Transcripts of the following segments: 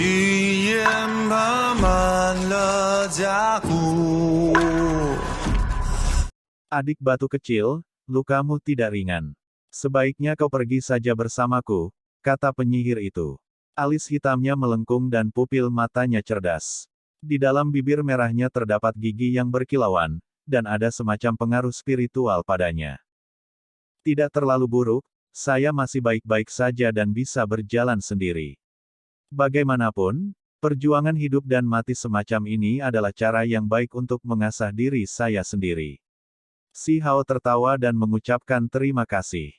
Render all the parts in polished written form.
语言爬满了甲骨。Adik batu kecil, lukamu tidak ringan. Sebaiknya kau pergi saja bersamaku, kata penyihir itu. Alis hitamnya melengkung dan pupil matanya cerdas. Di dalam bibir merahnya terdapat gigi yang berkilauan, dan ada semacam pengaruh spiritual padanya. Tidak terlalu buruk, saya masih baik-baik saja dan bisa berjalan sendiri. Bagaimanapun, perjuangan hidup dan mati semacam ini adalah cara yang baik untuk mengasah diri saya sendiri. Si Hao tertawa dan mengucapkan terima kasih.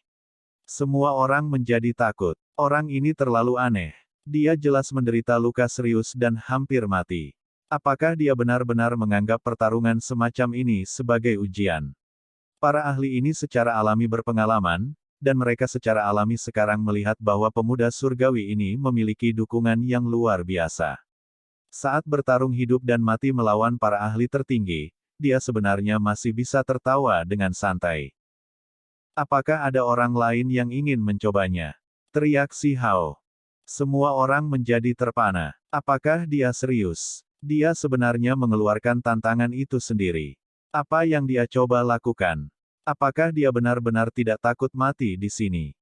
Semua orang menjadi takut. Orang ini terlalu aneh. Dia jelas menderita luka serius dan hampir mati. Apakah dia benar-benar menganggap pertarungan semacam ini sebagai ujian? Para ahli ini secara alami berpengalaman, dan mereka secara alami sekarang melihat bahwa pemuda surgawi ini memiliki dukungan yang luar biasa. Saat bertarung hidup dan mati melawan para ahli tertinggi, dia sebenarnya masih bisa tertawa dengan santai. Apakah ada orang lain yang ingin mencobanya? Teriak si Hao. Semua orang menjadi terpana. Apakah dia serius? Dia sebenarnya mengeluarkan tantangan itu sendiri. Apa yang dia coba lakukan? Apakah dia benar-benar tidak takut mati di sini?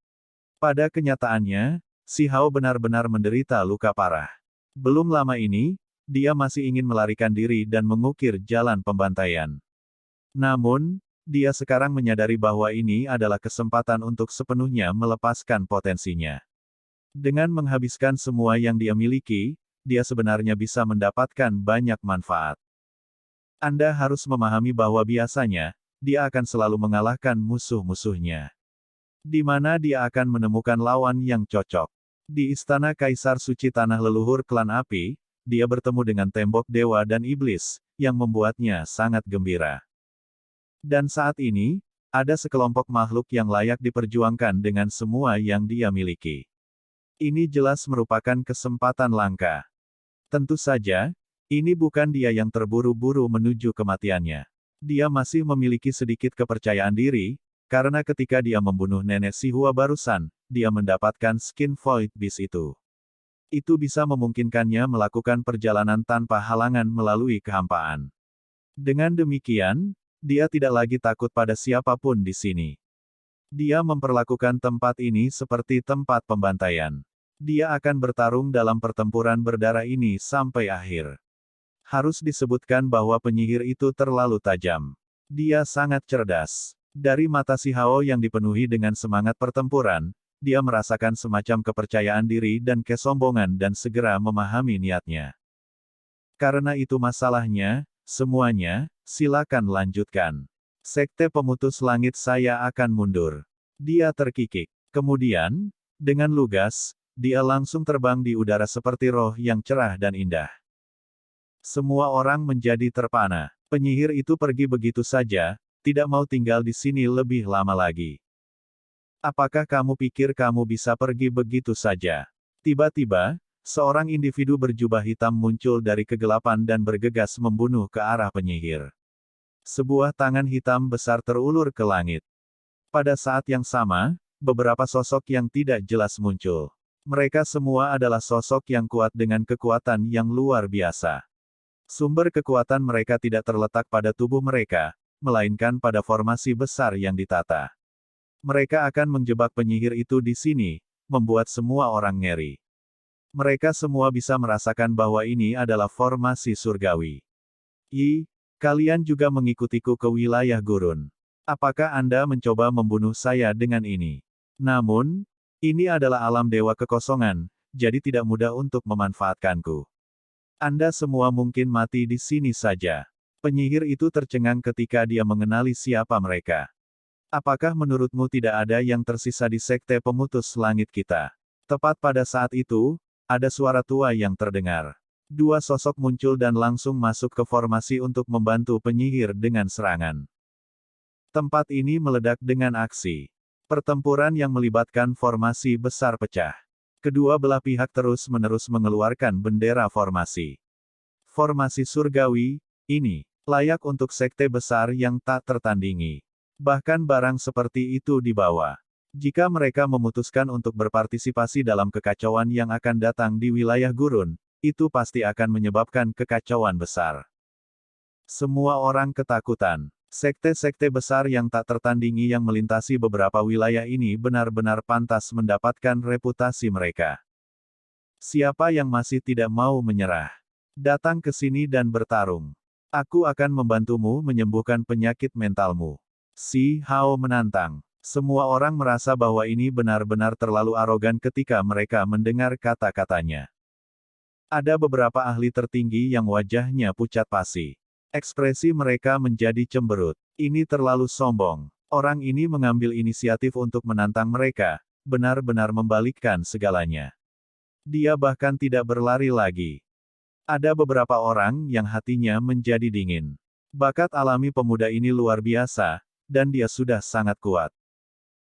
Pada kenyataannya, si Hao benar-benar menderita luka parah. Belum lama ini, dia masih ingin melarikan diri dan mengukir jalan pembantaian. Namun, dia sekarang menyadari bahwa ini adalah kesempatan untuk sepenuhnya melepaskan potensinya. Dengan menghabiskan semua yang dia miliki, dia sebenarnya bisa mendapatkan banyak manfaat. Anda harus memahami bahwa biasanya, dia akan selalu mengalahkan musuh-musuhnya. Di mana dia akan menemukan lawan yang cocok. Di Istana Kaisar Suci Tanah Leluhur Klan Api, dia bertemu dengan tembok dewa dan iblis, yang membuatnya sangat gembira. Dan saat ini, ada sekelompok makhluk yang layak diperjuangkan dengan semua yang dia miliki. Ini jelas merupakan kesempatan langka. Tentu saja, ini bukan dia yang terburu-buru menuju kematiannya. Dia masih memiliki sedikit kepercayaan diri, karena ketika dia membunuh nenek si Hua barusan, dia mendapatkan skin Void Beast itu. Itu bisa memungkinkannya melakukan perjalanan tanpa halangan melalui kehampaan. Dengan demikian, dia tidak lagi takut pada siapapun di sini. Dia memperlakukan tempat ini seperti tempat pembantaian. Dia akan bertarung dalam pertempuran berdarah ini sampai akhir. Harus disebutkan bahwa penyihir itu terlalu tajam. Dia sangat cerdas. Dari mata si Hao yang dipenuhi dengan semangat pertempuran, dia merasakan semacam kepercayaan diri dan kesombongan dan segera memahami niatnya. Karena itu masalahnya, semuanya, silakan lanjutkan. Sekte pemutus langit saya akan mundur. Dia terkikik. Kemudian, dengan lugas, dia langsung terbang di udara seperti roh yang cerah dan indah. Semua orang menjadi terpana. Penyihir itu pergi begitu saja, tidak mau tinggal di sini lebih lama lagi. Apakah kamu pikir kamu bisa pergi begitu saja? Tiba-tiba, seorang individu berjubah hitam muncul dari kegelapan dan bergegas membunuh ke arah penyihir. Sebuah tangan hitam besar terulur ke langit. Pada saat yang sama, beberapa sosok yang tidak jelas muncul. Mereka semua adalah sosok yang kuat dengan kekuatan yang luar biasa. Sumber kekuatan mereka tidak terletak pada tubuh mereka, melainkan pada formasi besar yang ditata. Mereka akan menjebak penyihir itu di sini, membuat semua orang ngeri. Mereka semua bisa merasakan bahwa ini adalah formasi surgawi. Kalian juga mengikutiku ke wilayah gurun. Apakah Anda mencoba membunuh saya dengan ini? Namun, ini adalah alam dewa kekosongan, jadi tidak mudah untuk memanfaatkanku. Anda semua mungkin mati di sini saja. Penyihir itu tercengang ketika dia mengenali siapa mereka. Apakah menurutmu tidak ada yang tersisa di sekte pemutus langit kita? Tepat pada saat itu, ada suara tua yang terdengar. Dua sosok muncul dan langsung masuk ke formasi untuk membantu penyihir dengan serangan. Tempat ini meledak dengan aksi. Pertempuran yang melibatkan formasi besar pecah. Kedua belah pihak terus-menerus mengeluarkan bendera formasi. Formasi surgawi, ini, layak untuk sekte besar yang tak tertandingi. Bahkan barang seperti itu dibawa. Jika mereka memutuskan untuk berpartisipasi dalam kekacauan yang akan datang di wilayah gurun, itu pasti akan menyebabkan kekacauan besar. Semua orang ketakutan. Sekte-sekte besar yang tak tertandingi yang melintasi beberapa wilayah ini benar-benar pantas mendapatkan reputasi mereka. Siapa yang masih tidak mau menyerah? Datang ke sini dan bertarung. Aku akan membantumu menyembuhkan penyakit mentalmu. Si Hao menantang. Semua orang merasa bahwa ini benar-benar terlalu arogan ketika mereka mendengar kata-katanya. Ada beberapa ahli tertinggi yang wajahnya pucat pasi. Ekspresi mereka menjadi cemberut. Ini terlalu sombong. Orang ini mengambil inisiatif untuk menantang mereka, benar-benar membalikkan segalanya. Dia bahkan tidak berlari lagi. Ada beberapa orang yang hatinya menjadi dingin. Bakat alami pemuda ini luar biasa, dan dia sudah sangat kuat.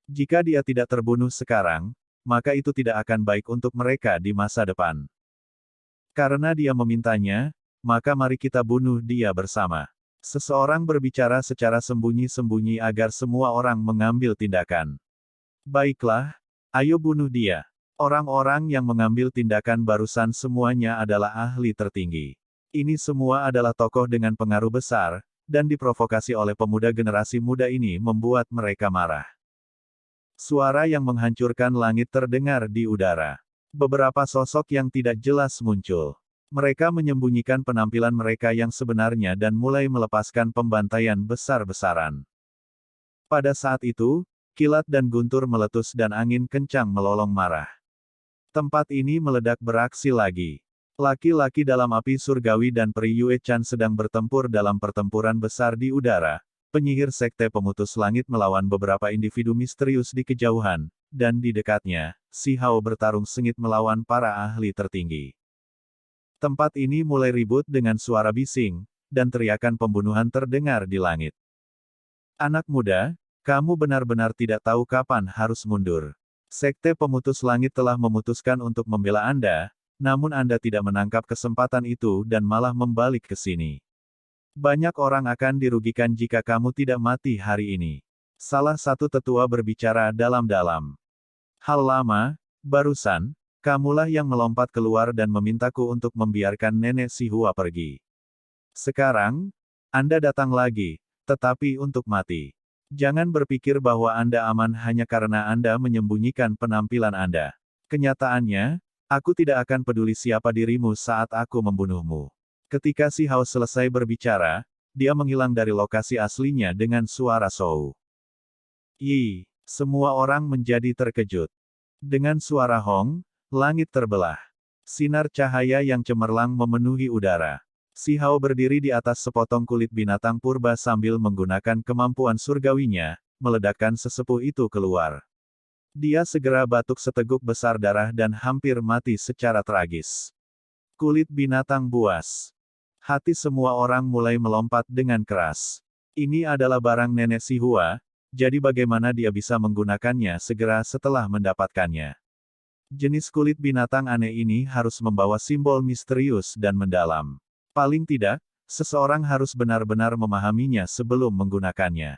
Jika dia tidak terbunuh sekarang, maka itu tidak akan baik untuk mereka di masa depan. Karena dia memintanya, maka mari kita bunuh dia bersama. Seseorang berbicara secara sembunyi-sembunyi agar semua orang mengambil tindakan. Baiklah, ayo bunuh dia. Orang-orang yang mengambil tindakan barusan semuanya adalah ahli tertinggi. Ini semua adalah tokoh dengan pengaruh besar, dan diprovokasi oleh pemuda generasi muda ini membuat mereka marah. Suara yang menghancurkan langit terdengar di udara. Beberapa sosok yang tidak jelas muncul. Mereka menyembunyikan penampilan mereka yang sebenarnya dan mulai melepaskan pembantaian besar-besaran. Pada saat itu, kilat dan guntur meletus dan angin kencang melolong marah. Tempat ini meledak beraksi lagi. Laki-laki dalam api surgawi dan peri Yue Chan sedang bertempur dalam pertempuran besar di udara. Penyihir sekte pemutus langit melawan beberapa individu misterius di kejauhan, dan di dekatnya, Si Hao bertarung sengit melawan para ahli tertinggi. Tempat ini mulai ribut dengan suara bising, dan teriakan pembunuhan terdengar di langit. Anak muda, kamu benar-benar tidak tahu kapan harus mundur. Sekte pemutus langit telah memutuskan untuk membela Anda, namun Anda tidak menangkap kesempatan itu dan malah membalik ke sini. Banyak orang akan dirugikan jika kamu tidak mati hari ini. Salah satu tetua berbicara dalam-dalam. Hal lama, barusan, kamulah yang melompat keluar dan memintaku untuk membiarkan nenek si Hua pergi. Sekarang, Anda datang lagi, tetapi untuk mati. Jangan berpikir bahwa Anda aman hanya karena Anda menyembunyikan penampilan Anda. Kenyataannya, aku tidak akan peduli siapa dirimu saat aku membunuhmu. Ketika si Hao selesai berbicara, dia menghilang dari lokasi aslinya dengan suara Shou. Yi, semua orang menjadi terkejut. Dengan suara Hong, langit terbelah. Sinar cahaya yang cemerlang memenuhi udara. Si Hao berdiri di atas sepotong kulit binatang purba sambil menggunakan kemampuan surgawinya, meledakkan sesepuh itu keluar. Dia segera batuk seteguk besar darah dan hampir mati secara tragis. Kulit binatang buas. Hati semua orang mulai melompat dengan keras. Ini adalah barang nenek si Hua, jadi bagaimana dia bisa menggunakannya segera setelah mendapatkannya. Jenis kulit binatang aneh ini harus membawa simbol misterius dan mendalam. Paling tidak, seseorang harus benar-benar memahaminya sebelum menggunakannya.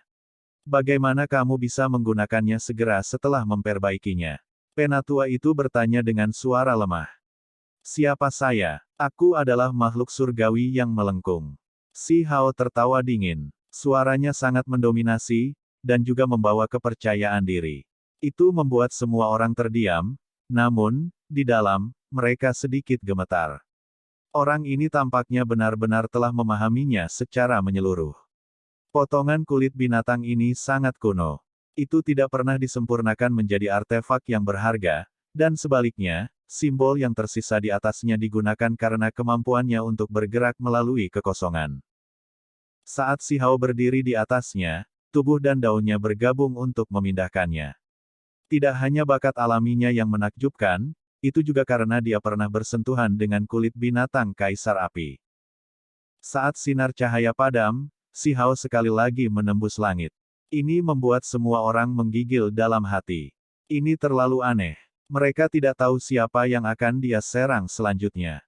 Bagaimana kamu bisa menggunakannya segera setelah memperbaikinya? Penatua itu bertanya dengan suara lemah. Siapa saya? Aku adalah makhluk surgawi yang melengkung. Si Hao tertawa dingin. Suaranya sangat mendominasi, dan juga membawa kepercayaan diri. Itu membuat semua orang terdiam, namun, di dalam, mereka sedikit gemetar. Orang ini tampaknya benar-benar telah memahaminya secara menyeluruh. Potongan kulit binatang ini sangat kuno. Itu tidak pernah disempurnakan menjadi artefak yang berharga, dan sebaliknya, simbol yang tersisa di atasnya digunakan karena kemampuannya untuk bergerak melalui kekosongan. Saat si Hao berdiri di atasnya, tubuh dan daunnya bergabung untuk memindahkannya. Tidak hanya bakat alaminya yang menakjubkan, itu juga karena dia pernah bersentuhan dengan kulit binatang kaisar api. Saat sinar cahaya padam, si Hao sekali lagi menembus langit. Ini membuat semua orang menggigil dalam hati. Ini terlalu aneh. Mereka tidak tahu siapa yang akan dia serang selanjutnya.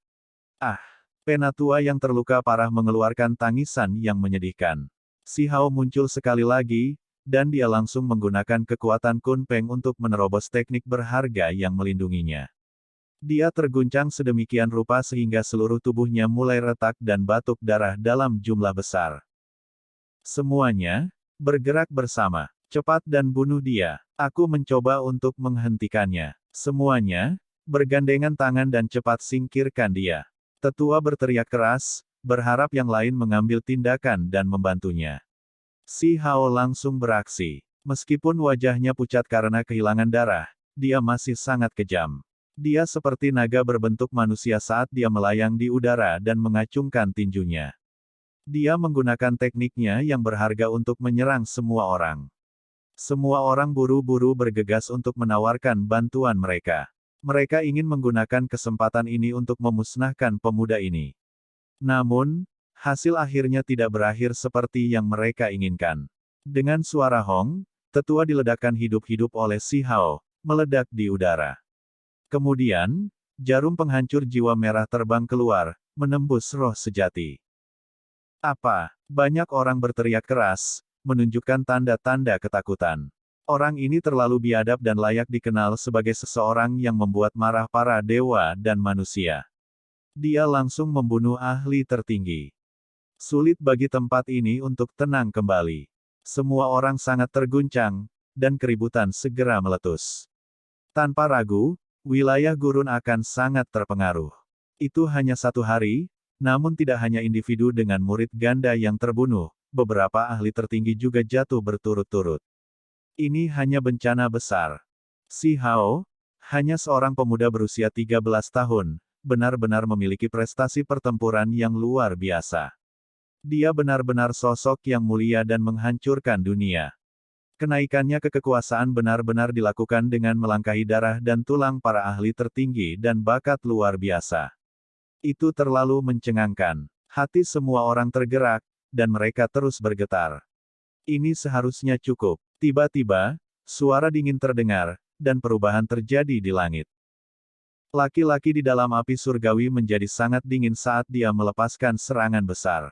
Ah! Penatua yang terluka parah mengeluarkan tangisan yang menyedihkan. Si Hao muncul sekali lagi, dan dia langsung menggunakan kekuatan Kun Peng untuk menerobos teknik berharga yang melindunginya. Dia terguncang sedemikian rupa sehingga seluruh tubuhnya mulai retak dan batuk darah dalam jumlah besar. Semuanya bergerak bersama. Cepat dan bunuh dia. Aku mencoba untuk menghentikannya. Semuanya bergandengan tangan dan cepat singkirkan dia. Tetua berteriak keras, berharap yang lain mengambil tindakan dan membantunya. Si Hao langsung beraksi. Meskipun wajahnya pucat karena kehilangan darah, dia masih sangat kejam. Dia seperti naga berbentuk manusia saat dia melayang di udara dan mengacungkan tinjunya. Dia menggunakan tekniknya yang berharga untuk menyerang semua orang. Semua orang buru-buru bergegas untuk menawarkan bantuan mereka. Mereka ingin menggunakan kesempatan ini untuk memusnahkan pemuda ini. Namun, hasil akhirnya tidak berakhir seperti yang mereka inginkan. Dengan suara hong, tetua diledakkan hidup-hidup oleh Si Hao, meledak di udara. Kemudian, jarum penghancur jiwa merah terbang keluar, menembus roh sejati. Apa? Banyak orang berteriak keras, menunjukkan tanda-tanda ketakutan. Orang ini terlalu biadab dan layak dikenal sebagai seseorang yang membuat marah para dewa dan manusia. Dia langsung membunuh ahli tertinggi. Sulit bagi tempat ini untuk tenang kembali. Semua orang sangat terguncang, dan keributan segera meletus. Tanpa ragu, wilayah gurun akan sangat terpengaruh. Itu hanya 1 hari, namun tidak hanya individu dengan murid ganda yang terbunuh, beberapa ahli tertinggi juga jatuh berturut-turut. Ini hanya bencana besar. Si Hao, hanya seorang pemuda berusia 13 tahun, benar-benar memiliki prestasi pertempuran yang luar biasa. Dia benar-benar sosok yang mulia dan menghancurkan dunia. Kenaikannya ke kekuasaan benar-benar dilakukan dengan melangkahi darah dan tulang para ahli tertinggi dan bakat luar biasa. Itu terlalu mencengangkan. Hati semua orang tergerak, dan mereka terus bergetar. Ini seharusnya cukup. Tiba-tiba, suara dingin terdengar, dan perubahan terjadi di langit. Laki-laki di dalam api surgawi menjadi sangat dingin saat dia melepaskan serangan besar.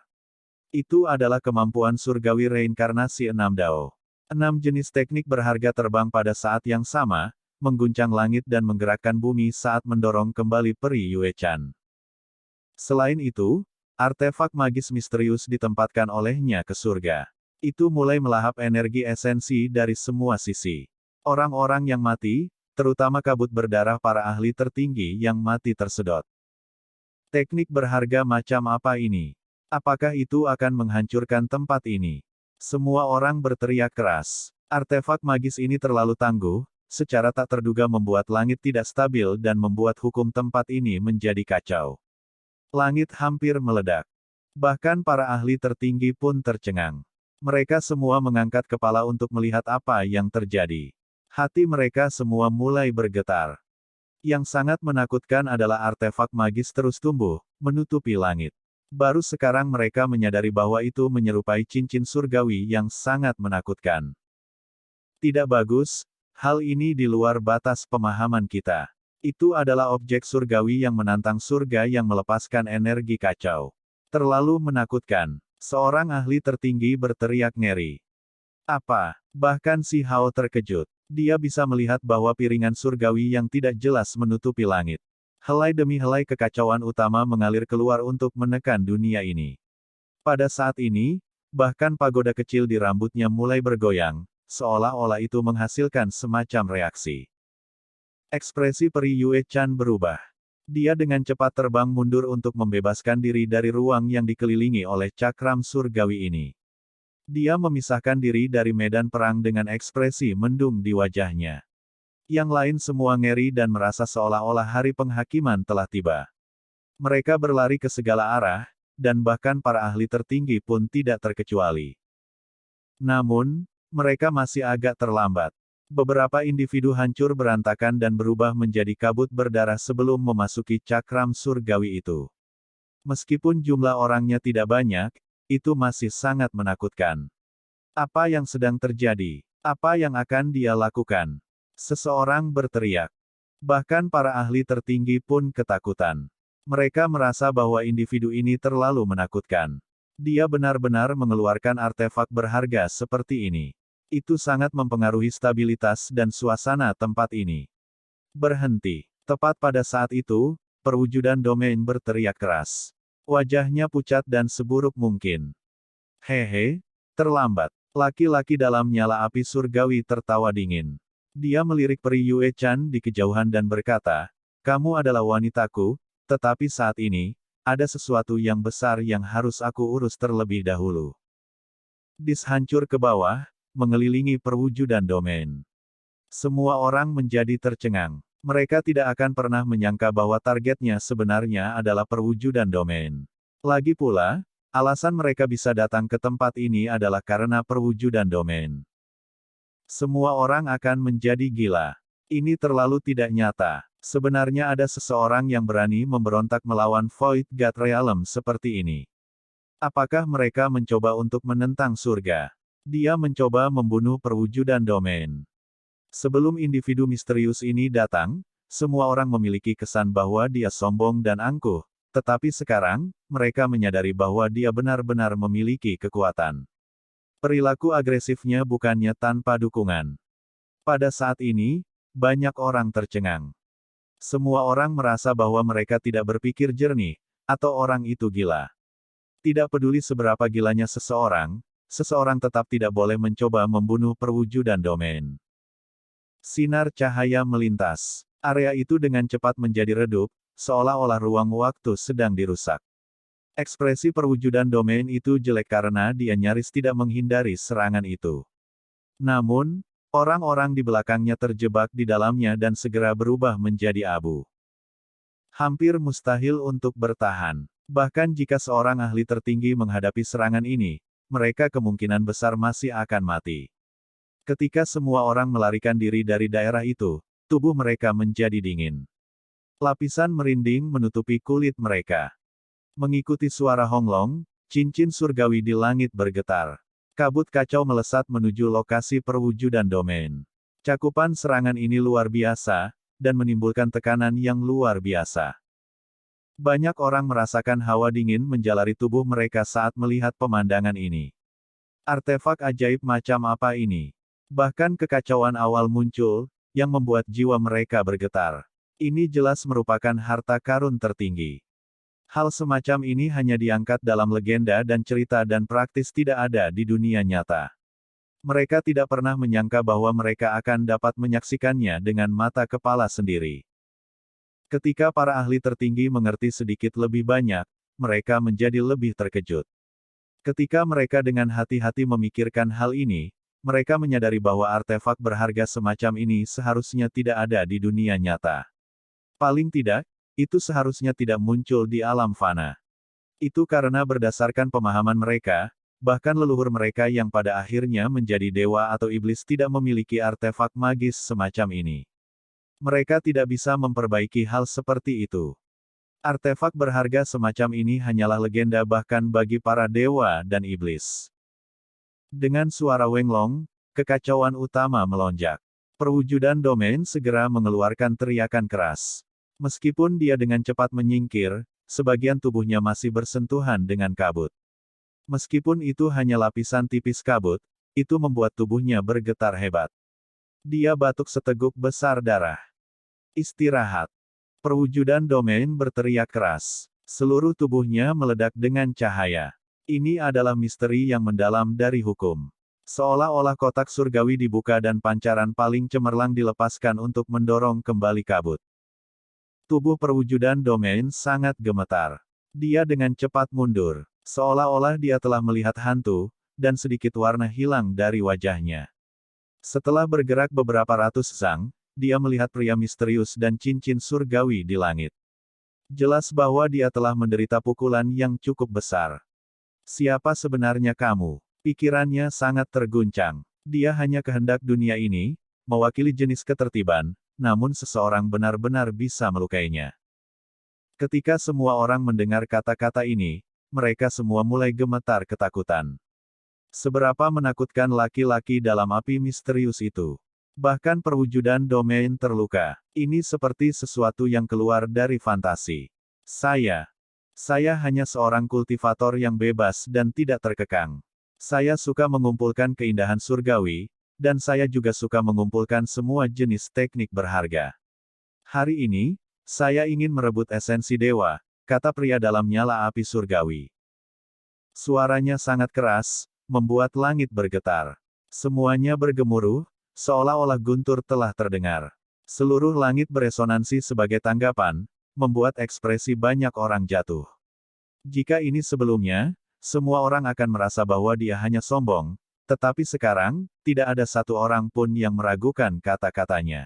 Itu adalah kemampuan surgawi reinkarnasi 6 Dao. 6 jenis teknik berharga terbang pada saat yang sama, mengguncang langit dan menggerakkan bumi saat mendorong kembali peri Yue Chan. Selain itu, artefak magis misterius ditempatkan olehnya ke surga. Itu mulai melahap energi esensi dari semua sisi. Orang-orang yang mati, terutama kabut berdarah para ahli tertinggi yang mati tersedot. Teknik berharga macam apa ini? Apakah itu akan menghancurkan tempat ini? Semua orang berteriak keras. Artefak magis ini terlalu tangguh, secara tak terduga membuat langit tidak stabil dan membuat hukum tempat ini menjadi kacau. Langit hampir meledak. Bahkan para ahli tertinggi pun tercengang. Mereka semua mengangkat kepala untuk melihat apa yang terjadi. Hati mereka semua mulai bergetar. Yang sangat menakutkan adalah artefak magis terus tumbuh, menutupi langit. Baru sekarang mereka menyadari bahwa itu menyerupai cincin surgawi yang sangat menakutkan. Tidak bagus, hal ini di luar batas pemahaman kita. Itu adalah objek surgawi yang menantang surga yang melepaskan energi kacau. Terlalu menakutkan. Seorang ahli tertinggi berteriak ngeri. Apa? Bahkan Si Hao terkejut. Dia bisa melihat bahwa piringan surgawi yang tidak jelas menutupi langit. Helai demi helai kekacauan utama mengalir keluar untuk menekan dunia ini. Pada saat ini, bahkan pagoda kecil di rambutnya mulai bergoyang, seolah-olah itu menghasilkan semacam reaksi. Ekspresi peri Yue Chan berubah. Dia dengan cepat terbang mundur untuk membebaskan diri dari ruang yang dikelilingi oleh cakram surgawi ini. Dia memisahkan diri dari medan perang dengan ekspresi mendung di wajahnya. Yang lain semua ngeri dan merasa seolah-olah hari penghakiman telah tiba. Mereka berlari ke segala arah, dan bahkan para ahli tertinggi pun tidak terkecuali. Namun, mereka masih agak terlambat. Beberapa individu hancur berantakan dan berubah menjadi kabut berdarah sebelum memasuki cakram surgawi itu. Meskipun jumlah orangnya tidak banyak, itu masih sangat menakutkan. Apa yang sedang terjadi? Apa yang akan dia lakukan? Seseorang berteriak. Bahkan para ahli tertinggi pun ketakutan. Mereka merasa bahwa individu ini terlalu menakutkan. Dia benar-benar mengeluarkan artefak berharga seperti ini. Itu sangat mempengaruhi stabilitas dan suasana tempat ini. Berhenti. Tepat pada saat itu, perwujudan domain berteriak keras. Wajahnya pucat dan seburuk mungkin. Hehe, terlambat. Laki-laki dalam nyala api surgawi tertawa dingin. Dia melirik peri Yue Chan di kejauhan dan berkata, "Kamu adalah wanitaku, tetapi saat ini, ada sesuatu yang besar yang harus aku urus terlebih dahulu." Dis hancur ke bawah, mengelilingi perwujudan domain. Semua orang menjadi tercengang. Mereka tidak akan pernah menyangka bahwa targetnya sebenarnya adalah perwujudan domain. Lagi pula, alasan mereka bisa datang ke tempat ini adalah karena perwujudan domain. Semua orang akan menjadi gila. Ini terlalu tidak nyata. Sebenarnya ada seseorang yang berani memberontak melawan Void God Realm seperti ini. Apakah mereka mencoba untuk menentang surga? Dia mencoba membunuh perwujudan domain. Sebelum individu misterius ini datang, semua orang memiliki kesan bahwa dia sombong dan angkuh, tetapi sekarang, mereka menyadari bahwa dia benar-benar memiliki kekuatan. Perilaku agresifnya bukannya tanpa dukungan. Pada saat ini, banyak orang tercengang. Semua orang merasa bahwa mereka tidak berpikir jernih, atau orang itu gila. Tidak peduli seberapa gilanya seseorang, seseorang tetap tidak boleh mencoba membunuh perwujudan domain. Sinar cahaya melintas. Area itu dengan cepat menjadi redup, seolah-olah ruang waktu sedang dirusak. Ekspresi perwujudan domain itu jelek karena dia nyaris tidak menghindari serangan itu. Namun, orang-orang di belakangnya terjebak di dalamnya dan segera berubah menjadi abu. Hampir mustahil untuk bertahan. Bahkan jika seorang ahli tertinggi menghadapi serangan ini, mereka kemungkinan besar masih akan mati. Ketika semua orang melarikan diri dari daerah itu, tubuh mereka menjadi dingin. Lapisan merinding menutupi kulit mereka. Mengikuti suara honglong, cincin surgawi di langit bergetar. Kabut kacau melesat menuju lokasi perwujudan domain. Cakupan serangan ini luar biasa, dan menimbulkan tekanan yang luar biasa. Banyak orang merasakan hawa dingin menjalari tubuh mereka saat melihat pemandangan ini. Artefak ajaib macam apa ini? Bahkan kekacauan awal muncul, yang membuat jiwa mereka bergetar. Ini jelas merupakan harta karun tertinggi. Hal semacam ini hanya diangkat dalam legenda dan cerita dan praktis tidak ada di dunia nyata. Mereka tidak pernah menyangka bahwa mereka akan dapat menyaksikannya dengan mata kepala sendiri. Ketika para ahli tertinggi mengerti sedikit lebih banyak, mereka menjadi lebih terkejut. Ketika mereka dengan hati-hati memikirkan hal ini, mereka menyadari bahwa artefak berharga semacam ini seharusnya tidak ada di dunia nyata. Paling tidak, itu seharusnya tidak muncul di alam fana. Itu karena berdasarkan pemahaman mereka, bahkan leluhur mereka yang pada akhirnya menjadi dewa atau iblis tidak memiliki artefak magis semacam ini. Mereka tidak bisa memperbaiki hal seperti itu. Artefak berharga semacam ini hanyalah legenda bahkan bagi para dewa dan iblis. Dengan suara Wenglong, kekacauan utama melonjak. Perwujudan domain segera mengeluarkan teriakan keras. Meskipun dia dengan cepat menyingkir, sebagian tubuhnya masih bersentuhan dengan kabut. Meskipun itu hanya lapisan tipis kabut, itu membuat tubuhnya bergetar hebat. Dia batuk seteguk besar darah. Istirahat. Perwujudan domain berteriak keras. Seluruh tubuhnya meledak dengan cahaya. Ini adalah misteri yang mendalam dari hukum. Seolah-olah kotak surgawi dibuka dan pancaran paling cemerlang dilepaskan untuk mendorong kembali kabut. Tubuh perwujudan domain sangat gemetar. Dia dengan cepat mundur, seolah-olah dia telah melihat hantu, dan sedikit warna hilang dari wajahnya. Setelah bergerak beberapa ratus sang, dia melihat pria misterius dan cincin surgawi di langit. Jelas bahwa dia telah menderita pukulan yang cukup besar. Siapa sebenarnya kamu? Pikirannya sangat terguncang. Dia hanya kehendak dunia ini, mewakili jenis ketertiban, namun seseorang benar-benar bisa melukainya. Ketika semua orang mendengar kata-kata ini, mereka semua mulai gemetar ketakutan. Seberapa menakutkan laki-laki dalam api misterius itu. Bahkan perwujudan domain terluka. Ini seperti sesuatu yang keluar dari fantasi. Saya hanya seorang kultivator yang bebas dan tidak terkekang. Saya suka mengumpulkan keindahan surgawi, dan saya juga suka mengumpulkan semua jenis teknik berharga. Hari ini, Saya ingin merebut esensi dewa, kata pria dalam nyala api surgawi. Suaranya sangat keras, membuat langit bergetar. Semuanya bergemuruh, seolah-olah guntur telah terdengar. Seluruh langit beresonansi sebagai tanggapan, membuat ekspresi banyak orang jatuh. Jika ini sebelumnya, semua orang akan merasa bahwa dia hanya sombong, tetapi sekarang, tidak ada satu orang pun yang meragukan kata-katanya.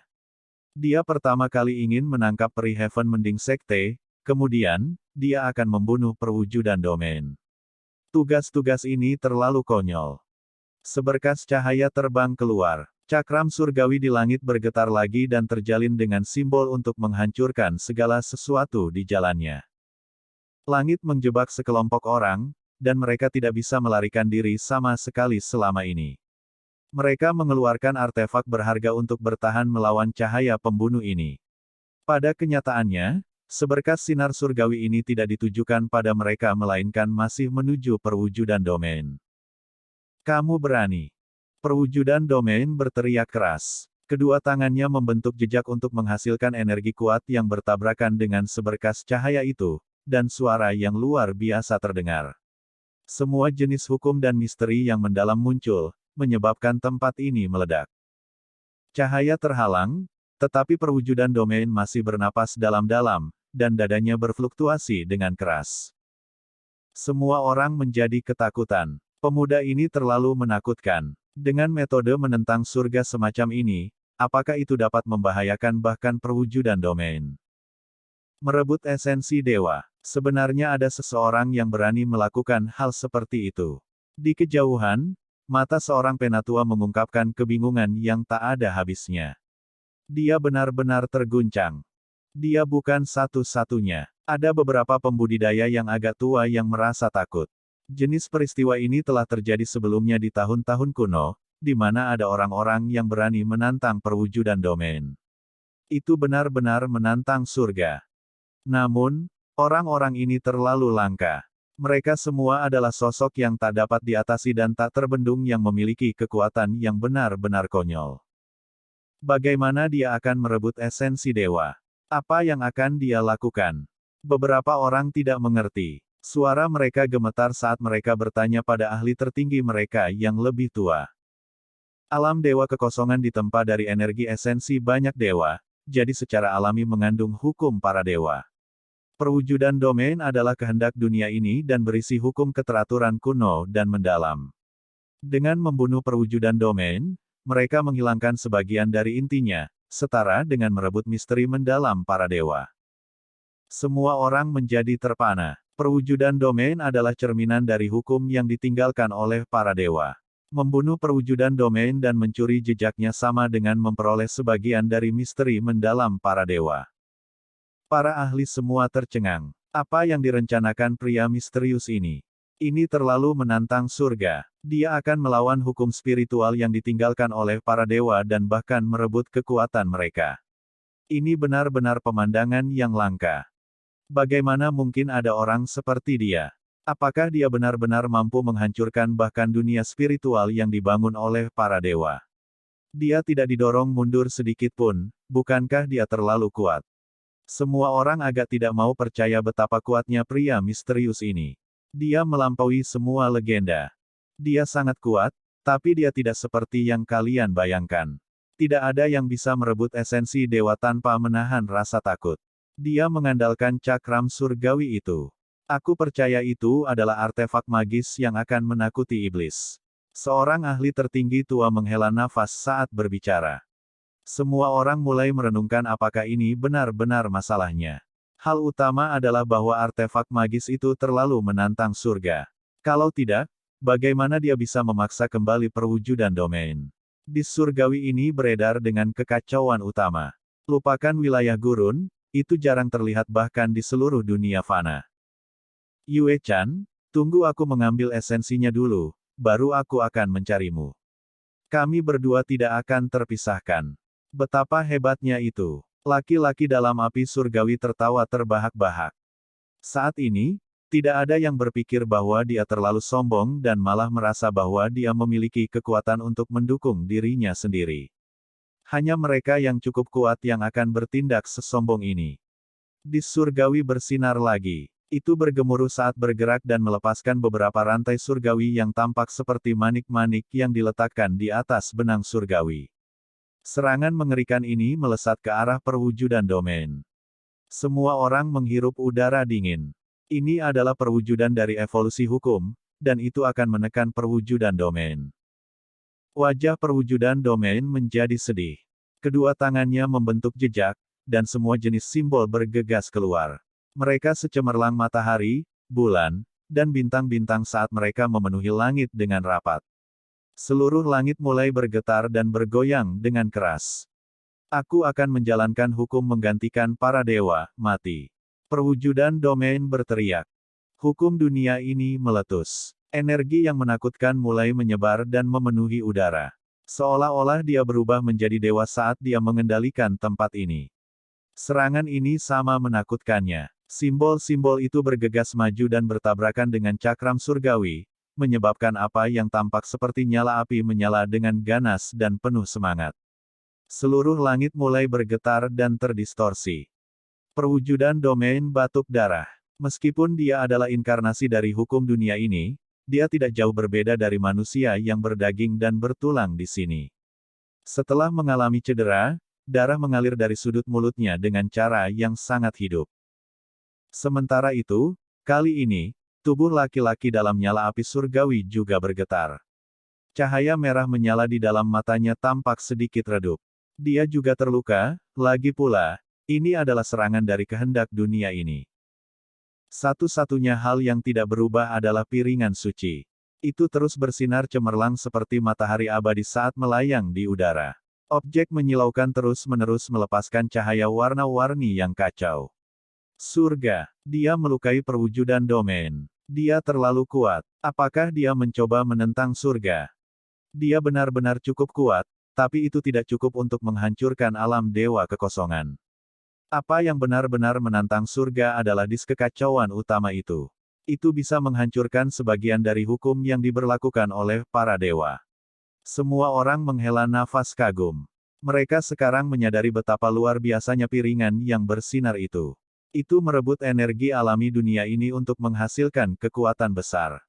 Dia pertama kali ingin menangkap peri Heaven Mending Sekte, kemudian, dia akan membunuh perwujudan domain. Tugas-tugas ini terlalu konyol. Seberkas cahaya terbang keluar. Cakram surgawi di langit bergetar lagi dan terjalin dengan simbol untuk menghancurkan segala sesuatu di jalannya. Langit menjebak sekelompok orang, dan mereka tidak bisa melarikan diri sama sekali selama ini. Mereka mengeluarkan artefak berharga untuk bertahan melawan cahaya pembunuh ini. Pada kenyataannya, seberkas sinar surgawi ini tidak ditujukan pada mereka melainkan masih menuju perwujudan domain. Kamu berani. Perwujudan domain berteriak keras. Kedua tangannya membentuk jejak untuk menghasilkan energi kuat yang bertabrakan dengan seberkas cahaya itu, dan suara yang luar biasa terdengar. Semua jenis hukum dan misteri yang mendalam muncul, menyebabkan tempat ini meledak. Cahaya terhalang, tetapi perwujudan domain masih bernapas dalam-dalam, dan dadanya berfluktuasi dengan keras. Semua orang menjadi ketakutan. Pemuda ini terlalu menakutkan. Dengan metode menentang surga semacam ini, apakah itu dapat membahayakan bahkan perwujudan domain? Merebut esensi dewa. Sebenarnya ada seseorang yang berani melakukan hal seperti itu. Di kejauhan, mata seorang penatua mengungkapkan kebingungan yang tak ada habisnya. Dia benar-benar terguncang. Dia bukan satu-satunya. Ada beberapa pembudidaya yang agak tua yang merasa takut. Jenis peristiwa ini telah terjadi sebelumnya di tahun-tahun kuno, di mana ada orang-orang yang berani menantang perwujudan domain. Itu benar-benar menantang surga. Namun, orang-orang ini terlalu langka. Mereka semua adalah sosok yang tak dapat diatasi dan tak terbendung yang memiliki kekuatan yang benar-benar konyol. Bagaimana dia akan merebut esensi dewa? Apa yang akan dia lakukan? Beberapa orang tidak mengerti. Suara mereka gemetar saat mereka bertanya pada ahli tertinggi mereka yang lebih tua. Alam dewa kekosongan ditempa dari energi esensi banyak dewa, jadi secara alami mengandung hukum para dewa. Perwujudan domain adalah kehendak dunia ini dan berisi hukum keteraturan kuno dan mendalam. Dengan membunuh perwujudan domain, mereka menghilangkan sebagian dari intinya, setara dengan merebut misteri mendalam para dewa. Semua orang menjadi terpana. Perwujudan domain adalah cerminan dari hukum yang ditinggalkan oleh para dewa. Membunuh perwujudan domain dan mencuri jejaknya sama dengan memperoleh sebagian dari misteri mendalam para dewa. Para ahli semua tercengang. Apa yang direncanakan pria misterius ini? Ini terlalu menantang surga. Dia akan melawan hukum spiritual yang ditinggalkan oleh para dewa dan bahkan merebut kekuatan mereka. Ini benar-benar pemandangan yang langka. Bagaimana mungkin ada orang seperti dia? Apakah dia benar-benar mampu menghancurkan bahkan dunia spiritual yang dibangun oleh para dewa? Dia tidak didorong mundur sedikit pun, bukankah dia terlalu kuat? Semua orang agak tidak mau percaya betapa kuatnya pria misterius ini. Dia melampaui semua legenda. Dia sangat kuat, tapi dia tidak seperti yang kalian bayangkan. Tidak ada yang bisa merebut esensi dewa tanpa menahan rasa takut. Dia mengandalkan cakram surgawi itu. Aku percaya itu adalah artefak magis yang akan menakuti iblis. Seorang ahli tertinggi tua menghela nafas saat berbicara. Semua orang mulai merenungkan apakah ini benar-benar masalahnya. Hal utama adalah bahwa artefak magis itu terlalu menantang surga. Kalau tidak, bagaimana dia bisa memaksa kembali perwujudan domain? Di surgawi ini beredar dengan kekacauan utama. Lupakan wilayah gurun, itu jarang terlihat bahkan di seluruh dunia fana. Yue-chan, tunggu aku mengambil esensinya dulu, baru aku akan mencarimu. Kami berdua tidak akan terpisahkan. Betapa hebatnya itu. Laki-laki dalam api surgawi tertawa terbahak-bahak. Saat ini, tidak ada yang berpikir bahwa dia terlalu sombong dan malah merasa bahwa dia memiliki kekuatan untuk mendukung dirinya sendiri. Hanya mereka yang cukup kuat yang akan bertindak sesombong ini. Dis surgawi bersinar lagi. Itu bergemuruh saat bergerak dan melepaskan beberapa rantai surgawi yang tampak seperti manik-manik yang diletakkan di atas benang surgawi. Serangan mengerikan ini melesat ke arah perwujudan domain. Semua orang menghirup udara dingin. Ini adalah perwujudan dari evolusi hukum, dan itu akan menekan perwujudan domain. Wajah perwujudan domain menjadi sedih. Kedua tangannya membentuk jejak, dan semua jenis simbol bergegas keluar. Mereka secemerlang matahari, bulan, dan bintang-bintang saat mereka memenuhi langit dengan rapat. Seluruh langit mulai bergetar dan bergoyang dengan keras. Aku akan menjalankan hukum menggantikan para dewa, mati. Perwujudan domain berteriak. Hukum dunia ini meletus. Energi yang menakutkan mulai menyebar dan memenuhi udara. Seolah-olah dia berubah menjadi dewa saat dia mengendalikan tempat ini. Serangan ini sama menakutkannya. Simbol-simbol itu bergegas maju dan bertabrakan dengan cakram surgawi, menyebabkan apa yang tampak seperti nyala api menyala dengan ganas dan penuh semangat. Seluruh langit mulai bergetar dan terdistorsi. Perwujudan domain batuk darah. Meskipun dia adalah inkarnasi dari hukum dunia ini, dia tidak jauh berbeda dari manusia yang berdaging dan bertulang di sini. Setelah mengalami cedera, darah mengalir dari sudut mulutnya dengan cara yang sangat hidup. Sementara itu, kali ini, tubuh laki-laki dalam nyala api surgawi juga bergetar. Cahaya merah menyala di dalam matanya tampak sedikit redup. Dia juga terluka, lagi pula, ini adalah serangan dari kehendak dunia ini. Satu-satunya hal yang tidak berubah adalah piringan suci. Itu terus bersinar cemerlang seperti matahari abadi saat melayang di udara. Objek menyilaukan terus-menerus melepaskan cahaya warna-warni yang kacau. Surga. Dia melukai perwujudan domain. Dia terlalu kuat. Apakah dia mencoba menentang surga? Dia benar-benar cukup kuat, tapi itu tidak cukup untuk menghancurkan alam dewa kekosongan. Apa yang benar-benar menantang surga adalah dis kekacauan utama itu. Itu bisa menghancurkan sebagian dari hukum yang diberlakukan oleh para dewa. Semua orang menghela nafas kagum. Mereka sekarang menyadari betapa luar biasanya piringan yang bersinar itu. Itu merebut energi alami dunia ini untuk menghasilkan kekuatan besar.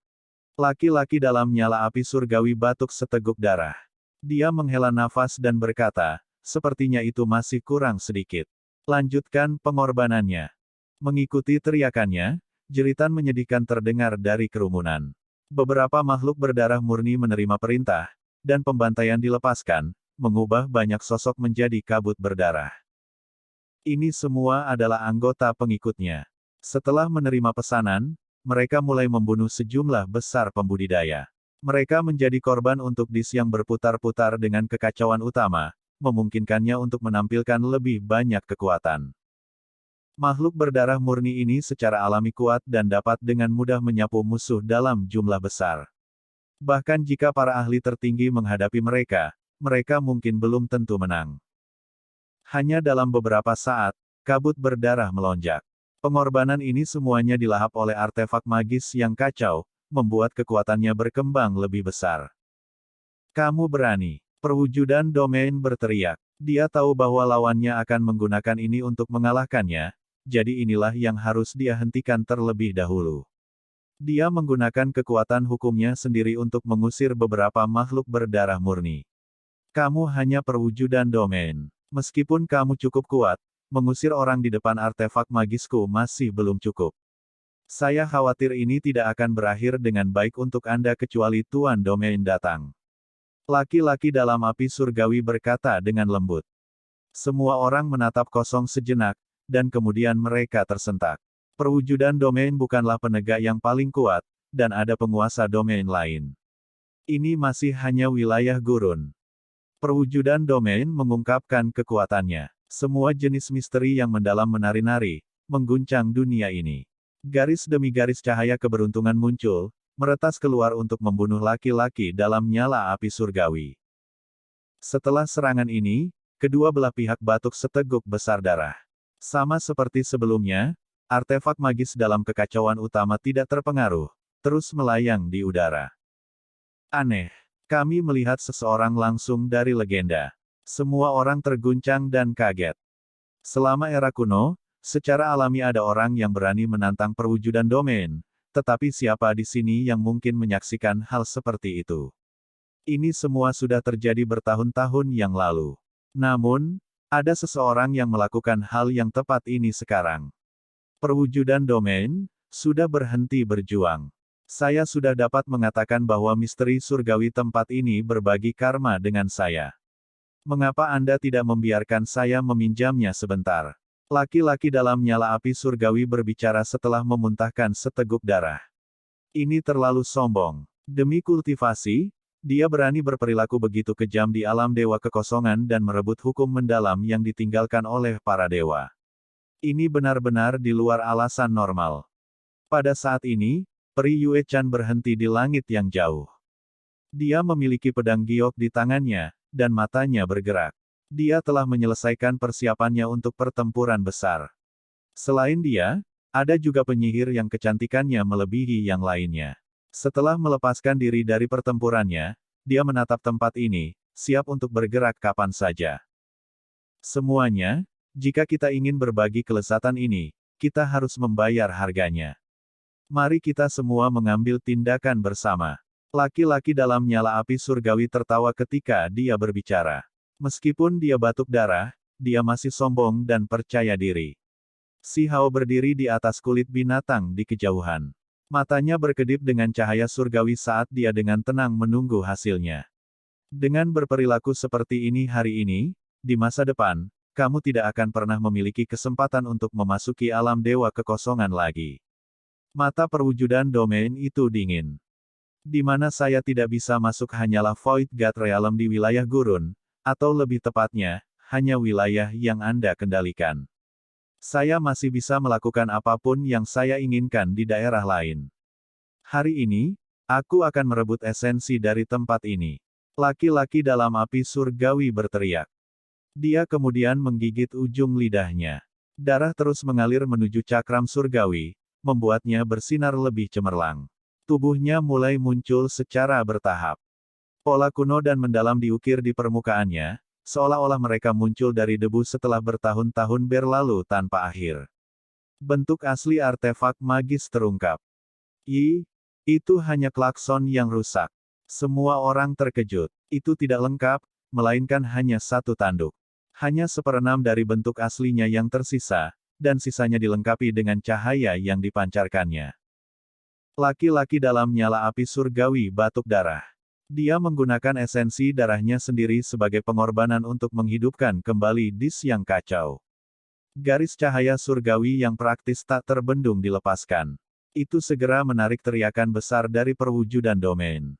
Laki-laki dalam nyala api surgawi batuk seteguk darah. Dia menghela nafas dan berkata, sepertinya itu masih kurang sedikit. Lanjutkan pengorbanannya. Mengikuti teriakannya, jeritan menyedihkan terdengar dari kerumunan. Beberapa makhluk berdarah murni menerima perintah, dan pembantaian dilepaskan, mengubah banyak sosok menjadi kabut berdarah. Ini semua adalah anggota pengikutnya. Setelah menerima pesanan, mereka mulai membunuh sejumlah besar pembudidaya. Mereka menjadi korban untuk dis yang berputar-putar dengan kekacauan utama, memungkinkannya untuk menampilkan lebih banyak kekuatan. Makhluk berdarah murni ini secara alami kuat dan dapat dengan mudah menyapu musuh dalam jumlah besar. Bahkan jika para ahli tertinggi menghadapi mereka, mereka mungkin belum tentu menang. Hanya dalam beberapa saat, kabut berdarah melonjak. Pengorbanan ini semuanya dilahap oleh artefak magis yang kacau, membuat kekuatannya berkembang lebih besar. Kamu berani. Perwujudan domain berteriak. Dia tahu bahwa lawannya akan menggunakan ini untuk mengalahkannya, jadi inilah yang harus dia hentikan terlebih dahulu. Dia menggunakan kekuatan hukumnya sendiri untuk mengusir beberapa makhluk berdarah murni. Kamu hanya perwujudan domain. Meskipun kamu cukup kuat, mengusir orang di depan artefak magisku masih belum cukup. Saya khawatir ini tidak akan berakhir dengan baik untuk Anda kecuali Tuan Domain datang. Laki-laki dalam api surgawi berkata dengan lembut. Semua orang menatap kosong sejenak, dan kemudian mereka tersentak. Perwujudan domain bukanlah penegak yang paling kuat, dan ada penguasa domain lain. Ini masih hanya wilayah gurun. Perwujudan domain mengungkapkan kekuatannya. Semua jenis misteri yang mendalam menari-nari, mengguncang dunia ini. Garis demi garis cahaya keberuntungan muncul, meretas keluar untuk membunuh laki-laki dalam nyala api surgawi. Setelah serangan ini, kedua belah pihak batuk seteguk besar darah. Sama seperti sebelumnya, artefak magis dalam kekacauan utama tidak terpengaruh, terus melayang di udara. Aneh. Kami melihat seseorang langsung dari legenda. Semua orang terguncang dan kaget. Selama era kuno, Secara alami ada orang yang berani menantang perwujudan domain, tetapi siapa di sini yang mungkin menyaksikan hal seperti itu? Ini semua sudah terjadi bertahun-tahun yang lalu. Namun, ada seseorang yang melakukan hal yang tepat ini sekarang. Perwujudan domain sudah berhenti berjuang. Saya sudah dapat mengatakan bahwa misteri surgawi tempat ini berbagi karma dengan saya. Mengapa Anda tidak membiarkan saya meminjamnya sebentar? Laki-laki dalam nyala api surgawi berbicara setelah memuntahkan seteguk darah. Ini terlalu sombong. Demi kultivasi, dia berani berperilaku begitu kejam di alam dewa kekosongan dan merebut hukum mendalam yang ditinggalkan oleh para dewa. Ini benar-benar di luar alasan normal. Pada saat ini, Peri Yue Chan berhenti di langit yang jauh. Dia memiliki pedang giok di tangannya, dan matanya bergerak. Dia telah menyelesaikan persiapannya untuk pertempuran besar. Selain dia, ada juga penyihir yang kecantikannya melebihi yang lainnya. Setelah melepaskan diri dari pertempurannya, dia menatap tempat ini, siap untuk bergerak kapan saja. Semuanya, jika kita ingin berbagi kelezatan ini, kita harus membayar harganya. Mari kita semua mengambil tindakan bersama. Laki-laki dalam nyala api surgawi tertawa ketika dia berbicara. Meskipun dia batuk darah, dia masih sombong dan percaya diri. Si Hao berdiri di atas kulit binatang di kejauhan. Matanya berkedip dengan cahaya surgawi saat dia dengan tenang menunggu hasilnya. Dengan berperilaku seperti ini hari ini, di masa depan, kamu tidak akan pernah memiliki kesempatan untuk memasuki alam dewa kekosongan lagi. Mata perwujudan domain itu dingin. Di mana saya tidak bisa masuk hanyalah Void God Realm di wilayah gurun, atau lebih tepatnya, hanya wilayah yang Anda kendalikan. Saya masih bisa melakukan apapun yang saya inginkan di daerah lain. Hari ini, aku akan merebut esensi dari tempat ini. Laki-laki dalam api surgawi berteriak. Dia kemudian menggigit ujung lidahnya. Darah terus mengalir menuju cakram surgawi, membuatnya bersinar lebih cemerlang. Tubuhnya mulai muncul secara bertahap. Pola kuno dan mendalam diukir di permukaannya, seolah-olah mereka muncul dari debu setelah bertahun-tahun berlalu tanpa akhir. Bentuk asli artefak magis terungkap. Itu hanya klakson yang rusak. Semua orang terkejut. Itu tidak lengkap, melainkan hanya satu tanduk. Hanya seperenam dari bentuk aslinya yang tersisa, dan sisanya dilengkapi dengan cahaya yang dipancarkannya. Laki-laki dalam nyala api surgawi batuk darah. Dia menggunakan esensi darahnya sendiri sebagai pengorbanan untuk menghidupkan kembali dis yang kacau. Garis cahaya surgawi yang praktis tak terbendung dilepaskan. Itu segera menarik teriakan besar dari perwujudan domain.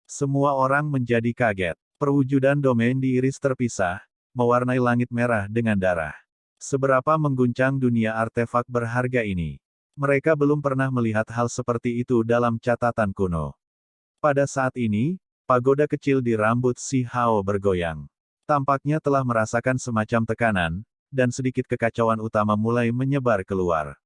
Semua orang menjadi kaget. Perwujudan domain diiris terpisah, mewarnai langit merah dengan darah. Seberapa mengguncang dunia artefak berharga ini. Mereka belum pernah melihat hal seperti itu dalam catatan kuno. Pada saat ini, pagoda kecil di rambut si Hao bergoyang. Tampaknya telah merasakan semacam tekanan, dan sedikit kekacauan utama mulai menyebar keluar.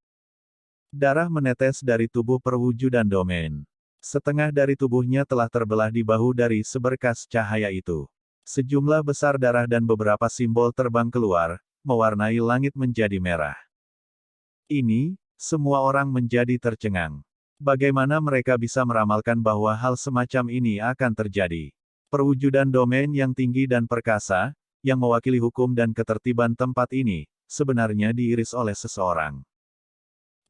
Darah menetes dari tubuh perwujudan domain. Setengah dari tubuhnya telah terbelah di bahu dari seberkas cahaya itu. Sejumlah besar darah dan beberapa simbol terbang keluar, mewarnai langit menjadi merah. Ini, semua orang menjadi tercengang. Bagaimana mereka bisa meramalkan bahwa hal semacam ini akan terjadi? Perwujudan domain yang tinggi dan perkasa, yang mewakili hukum dan ketertiban tempat ini, sebenarnya diiris oleh seseorang.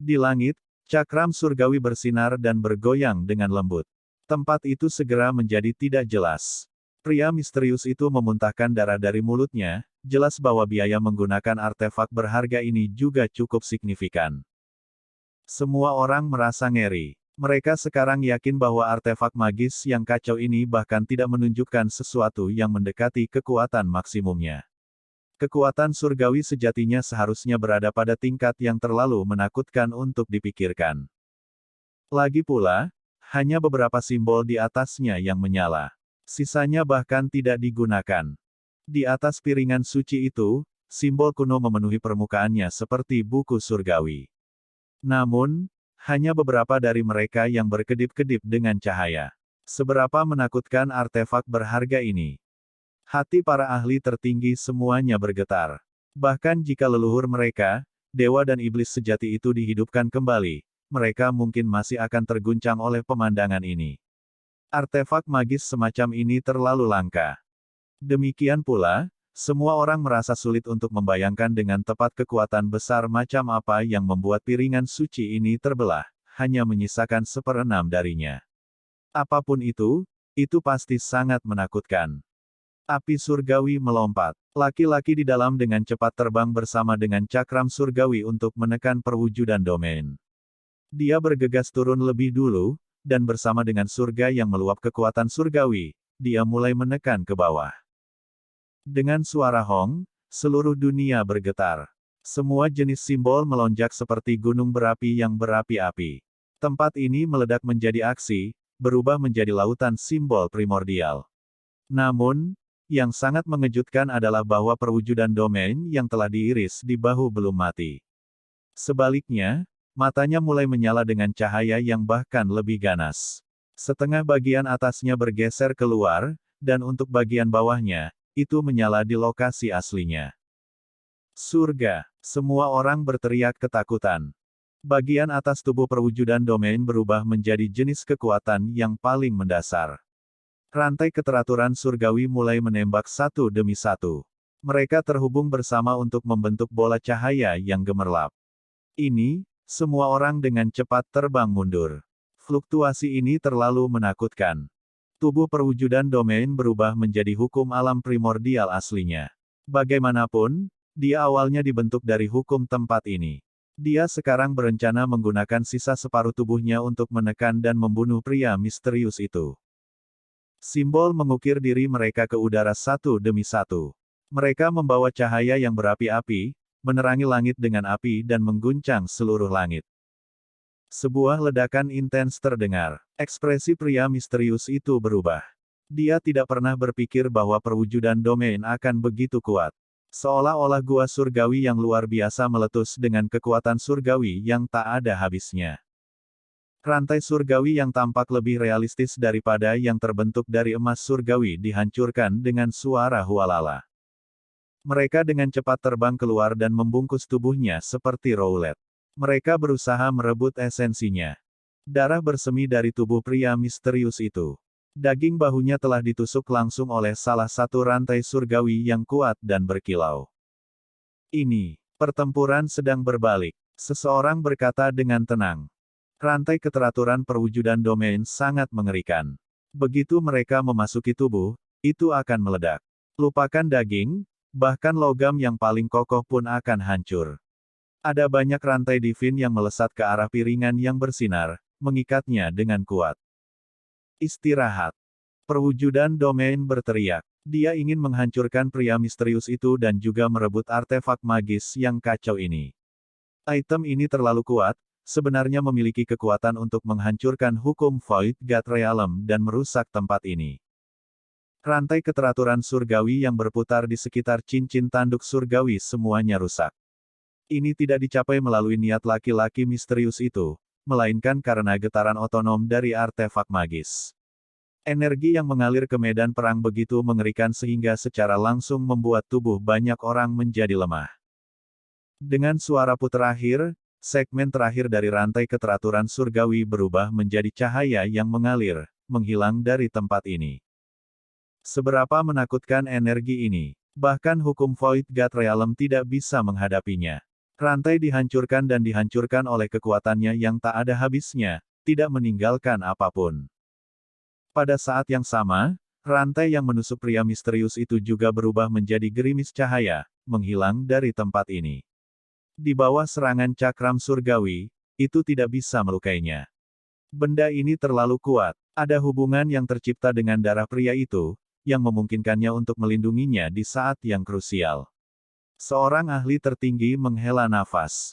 Di langit, cakram surgawi bersinar dan bergoyang dengan lembut. Tempat itu segera menjadi tidak jelas. Pria misterius itu memuntahkan darah dari mulutnya, jelas bahwa biaya menggunakan artefak berharga ini juga cukup signifikan. Semua orang merasa ngeri. Mereka sekarang yakin bahwa artefak magis yang kacau ini bahkan tidak menunjukkan sesuatu yang mendekati kekuatan maksimumnya. Kekuatan surgawi sejatinya seharusnya berada pada tingkat yang terlalu menakutkan untuk dipikirkan. Lagi pula, hanya beberapa simbol di atasnya yang menyala. Sisanya bahkan tidak digunakan. Di atas piringan suci itu, simbol kuno memenuhi permukaannya seperti buku surgawi. Namun, hanya beberapa dari mereka yang berkedip-kedip dengan cahaya. Seberapa menakutkan artefak berharga ini. Hati para ahli tertinggi semuanya bergetar. Bahkan jika leluhur mereka, dewa dan iblis sejati itu dihidupkan kembali, mereka mungkin masih akan terguncang oleh pemandangan ini. Artefak magis semacam ini terlalu langka. Demikian pula, semua orang merasa sulit untuk membayangkan dengan tepat kekuatan besar macam apa yang membuat piringan suci ini terbelah, hanya menyisakan 1/6 darinya. Apapun itu pasti sangat menakutkan. Api surgawi melompat. Laki-laki di dalam dengan cepat terbang bersama dengan cakram surgawi untuk menekan perwujudan domain. Dia bergegas turun lebih dulu, dan bersama dengan surga yang meluap kekuatan surgawi, dia mulai menekan ke bawah. Dengan suara hong, seluruh dunia bergetar. Semua jenis simbol melonjak seperti gunung berapi yang berapi-api. Tempat ini meledak menjadi aksi, berubah menjadi lautan simbol primordial. Namun, yang sangat mengejutkan adalah bahwa perwujudan domain yang telah diiris di bahu belum mati. Sebaliknya, matanya mulai menyala dengan cahaya yang bahkan lebih ganas. Setengah bagian atasnya bergeser keluar, dan untuk bagian bawahnya, itu menyala di lokasi aslinya. Surga! Semua orang berteriak ketakutan. Bagian atas tubuh perwujudan domain berubah menjadi jenis kekuatan yang paling mendasar. Rantai keteraturan surgawi mulai menembak satu demi satu. Mereka terhubung bersama untuk membentuk bola cahaya yang gemerlap. Ini, semua orang dengan cepat terbang mundur. Fluktuasi ini terlalu menakutkan. Tubuh perwujudan domain berubah menjadi hukum alam primordial aslinya. Bagaimanapun, dia awalnya dibentuk dari hukum tempat ini. Dia sekarang berencana menggunakan sisa separuh tubuhnya untuk menekan dan membunuh pria misterius itu. Simbol mengukir diri mereka ke udara satu demi satu. Mereka membawa cahaya yang berapi-api, menerangi langit dengan api dan mengguncang seluruh langit. Sebuah ledakan intens terdengar. Ekspresi pria misterius itu berubah. Dia tidak pernah berpikir bahwa perwujudan domain akan begitu kuat. Seolah-olah gua surgawi yang luar biasa meletus dengan kekuatan surgawi yang tak ada habisnya. Rantai surgawi yang tampak lebih realistis daripada yang terbentuk dari emas surgawi dihancurkan dengan suara hualala. Mereka dengan cepat terbang keluar dan membungkus tubuhnya seperti roulet. Mereka berusaha merebut esensinya. Darah bersemi dari tubuh pria misterius itu. Daging bahunya telah ditusuk langsung oleh salah satu rantai surgawi yang kuat dan berkilau. Ini, pertempuran sedang berbalik. Seseorang berkata dengan tenang. Rantai keteraturan perwujudan domain sangat mengerikan. Begitu mereka memasuki tubuh, itu akan meledak. Lupakan daging, bahkan logam yang paling kokoh pun akan hancur. Ada banyak rantai divin yang melesat ke arah piringan yang bersinar, mengikatnya dengan kuat. Istirahat. Perwujudan domain berteriak. Dia ingin menghancurkan pria misterius itu dan juga merebut artefak magis yang kacau ini. Item ini terlalu kuat, sebenarnya memiliki kekuatan untuk menghancurkan hukum Void God Realm dan merusak tempat ini. Rantai keteraturan surgawi yang berputar di sekitar cincin tanduk surgawi semuanya rusak. Ini tidak dicapai melalui niat laki-laki misterius itu, melainkan karena getaran otonom dari artefak magis. Energi yang mengalir ke medan perang begitu mengerikan sehingga secara langsung membuat tubuh banyak orang menjadi lemah. Dengan suara puter akhir, segmen terakhir dari rantai keteraturan surgawi berubah menjadi cahaya yang mengalir, menghilang dari tempat ini. Seberapa menakutkan energi ini, bahkan hukum Void God Realm tidak bisa menghadapinya. Rantai dihancurkan dan dihancurkan oleh kekuatannya yang tak ada habisnya, tidak meninggalkan apapun. Pada saat yang sama, rantai yang menusuk pria misterius itu juga berubah menjadi gerimis cahaya, menghilang dari tempat ini. Di bawah serangan cakram surgawi, itu tidak bisa melukainya. Benda ini terlalu kuat, ada hubungan yang tercipta dengan darah pria itu, yang memungkinkannya untuk melindunginya di saat yang krusial. Seorang ahli tertinggi menghela nafas.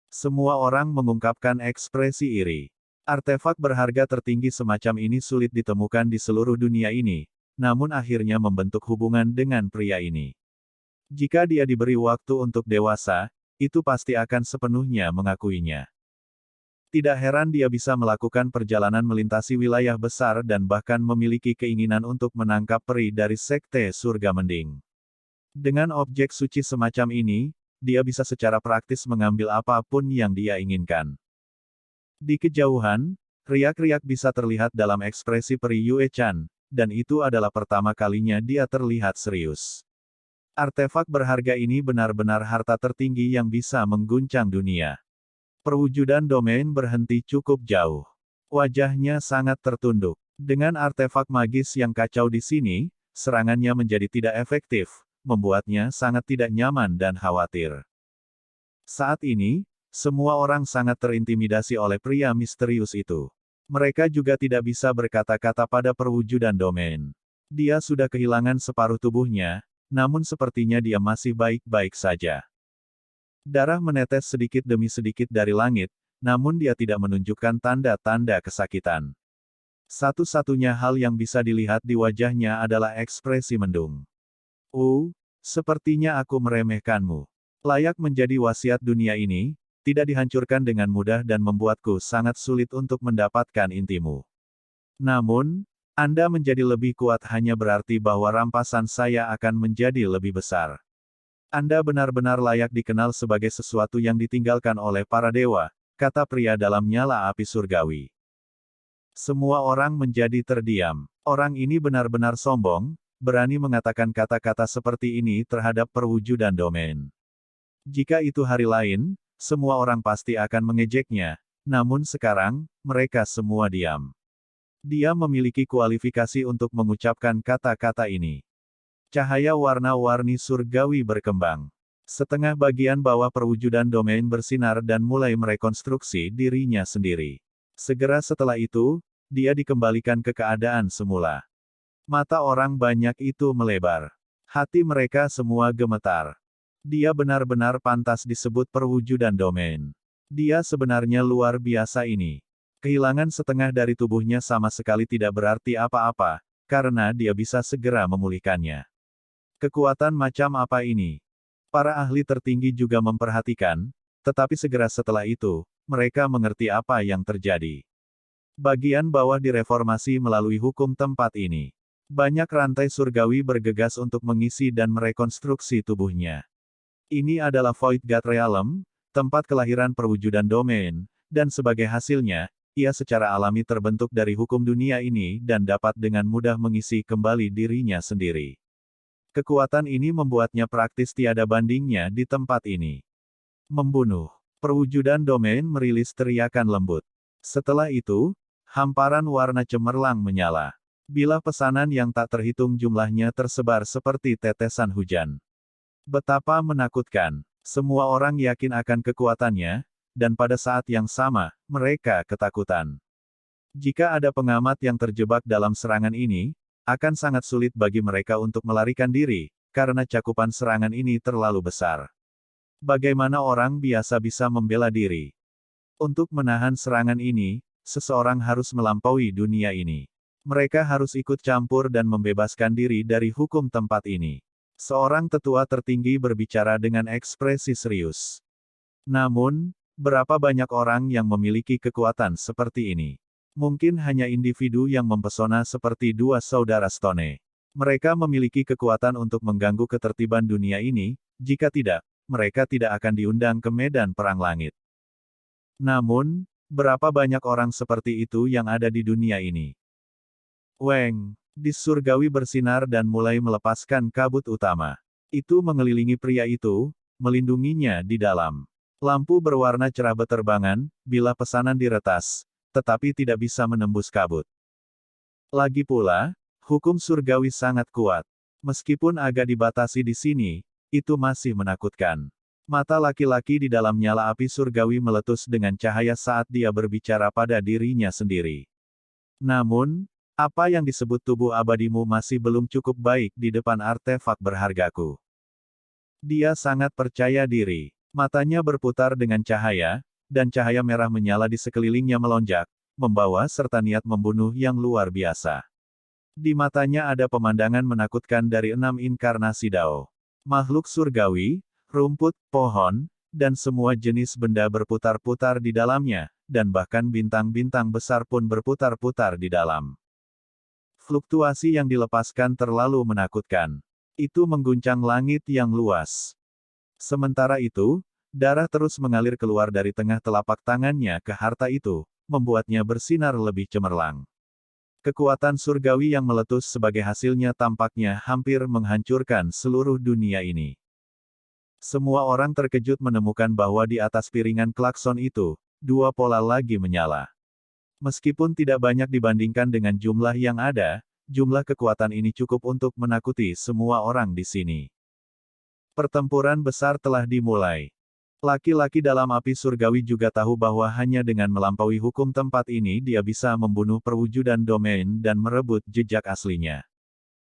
Semua orang mengungkapkan ekspresi iri. Artefak berharga tertinggi semacam ini sulit ditemukan di seluruh dunia ini, namun akhirnya membentuk hubungan dengan pria ini. Jika dia diberi waktu untuk dewasa, itu pasti akan sepenuhnya mengakuinya. Tidak heran dia bisa melakukan perjalanan melintasi wilayah besar dan bahkan memiliki keinginan untuk menangkap peri dari sekte surga mending. Dengan objek suci semacam ini, dia bisa secara praktis mengambil apapun yang dia inginkan. Di kejauhan, riak-riak bisa terlihat dalam ekspresi peri Yue Chan, dan itu adalah pertama kalinya dia terlihat serius. Artefak berharga ini benar-benar harta tertinggi yang bisa mengguncang dunia. Perwujudan domain berhenti cukup jauh. Wajahnya sangat tertunduk. Dengan artefak magis yang kacau di sini, serangannya menjadi tidak efektif, membuatnya sangat tidak nyaman dan khawatir. Saat ini, semua orang sangat terintimidasi oleh pria misterius itu. Mereka juga tidak bisa berkata-kata pada perwujudan domain. Dia sudah kehilangan separuh tubuhnya, namun sepertinya dia masih baik-baik saja. Darah menetes sedikit demi sedikit dari langit, namun dia tidak menunjukkan tanda-tanda kesakitan. Satu-satunya hal yang bisa dilihat di wajahnya adalah ekspresi mendung. Sepertinya aku meremehkanmu. Layak menjadi wasiat dunia ini, tidak dihancurkan dengan mudah dan membuatku sangat sulit untuk mendapatkan intimu. Namun, Anda menjadi lebih kuat hanya berarti bahwa rampasan saya akan menjadi lebih besar. Anda benar-benar layak dikenal sebagai sesuatu yang ditinggalkan oleh para dewa, kata pria dalam nyala api surgawi. Semua orang menjadi terdiam. Orang ini benar-benar sombong, berani mengatakan kata-kata seperti ini terhadap perwujudan domain. Jika itu hari lain, semua orang pasti akan mengejeknya, namun sekarang, mereka semua diam. Dia memiliki kualifikasi untuk mengucapkan kata-kata ini. Cahaya warna-warni surgawi berkembang. Setengah bagian bawah perwujudan domain bersinar dan mulai merekonstruksi dirinya sendiri. Segera setelah itu, dia dikembalikan ke keadaan semula. Mata orang banyak itu melebar. Hati mereka semua gemetar. Dia benar-benar pantas disebut perwujudan domain. Dia sebenarnya luar biasa ini. Kehilangan setengah dari tubuhnya sama sekali tidak berarti apa-apa, karena dia bisa segera memulihkannya. Kekuatan macam apa ini? Para ahli tertinggi juga memperhatikan, tetapi segera setelah itu, mereka mengerti apa yang terjadi. Bagian bawah direformasi melalui hukum tempat ini. Banyak rantai surgawi bergegas untuk mengisi dan merekonstruksi tubuhnya. Ini adalah Void God Realm, tempat kelahiran perwujudan domain, dan sebagai hasilnya, ia secara alami terbentuk dari hukum dunia ini dan dapat dengan mudah mengisi kembali dirinya sendiri. Kekuatan ini membuatnya praktis tiada bandingnya di tempat ini. Membunuh. Perwujudan domain merilis teriakan lembut. Setelah itu, hamparan warna cemerlang menyala. Bilah pesanan yang tak terhitung jumlahnya tersebar seperti tetesan hujan. Betapa menakutkan. Semua orang yakin akan kekuatannya, dan pada saat yang sama, mereka ketakutan. Jika ada pengamat yang terjebak dalam serangan ini, akan sangat sulit bagi mereka untuk melarikan diri, karena cakupan serangan ini terlalu besar. Bagaimana orang biasa bisa membela diri? Untuk menahan serangan ini, seseorang harus melampaui dunia ini. Mereka harus ikut campur dan membebaskan diri dari hukum tempat ini. Seorang tetua tertinggi berbicara dengan ekspresi serius. Namun, berapa banyak orang yang memiliki kekuatan seperti ini? Mungkin hanya individu yang mempesona seperti dua saudara Stone. Mereka memiliki kekuatan untuk mengganggu ketertiban dunia ini, jika tidak, mereka tidak akan diundang ke medan perang langit. Namun, berapa banyak orang seperti itu yang ada di dunia ini? Weng, di surgawi bersinar dan mulai melepaskan kabut utama. Itu mengelilingi pria itu, melindunginya di dalam. Lampu berwarna cerah beterbangan, bilah pesanan diretas, tetapi tidak bisa menembus kabut. Lagi pula, hukum surgawi sangat kuat. Meskipun agak dibatasi di sini, itu masih menakutkan. Mata laki-laki di dalam nyala api surgawi meletus dengan cahaya saat dia berbicara pada dirinya sendiri. Namun, apa yang disebut tubuh abadimu masih belum cukup baik di depan artefak berhargaku. Dia sangat percaya diri. Matanya berputar dengan cahaya, dan cahaya merah menyala di sekelilingnya melonjak, membawa serta niat membunuh yang luar biasa. Di matanya ada pemandangan menakutkan dari 6 inkarnasi Dao. Makhluk surgawi, rumput, pohon, dan semua jenis benda berputar-putar di dalamnya, dan bahkan bintang-bintang besar pun berputar-putar di dalam. Fluktuasi yang dilepaskan terlalu menakutkan. Itu mengguncang langit yang luas. Sementara itu, darah terus mengalir keluar dari tengah telapak tangannya ke harta itu, membuatnya bersinar lebih cemerlang. Kekuatan surgawi yang meletus sebagai hasilnya tampaknya hampir menghancurkan seluruh dunia ini. Semua orang terkejut menemukan bahwa di atas piringan klakson itu, dua pola lagi menyala. Meskipun tidak banyak dibandingkan dengan jumlah yang ada, jumlah kekuatan ini cukup untuk menakuti semua orang di sini. Pertempuran besar telah dimulai. Laki-laki dalam api surgawi juga tahu bahwa hanya dengan melampaui hukum tempat ini dia bisa membunuh perwujudan domain dan merebut jejak aslinya.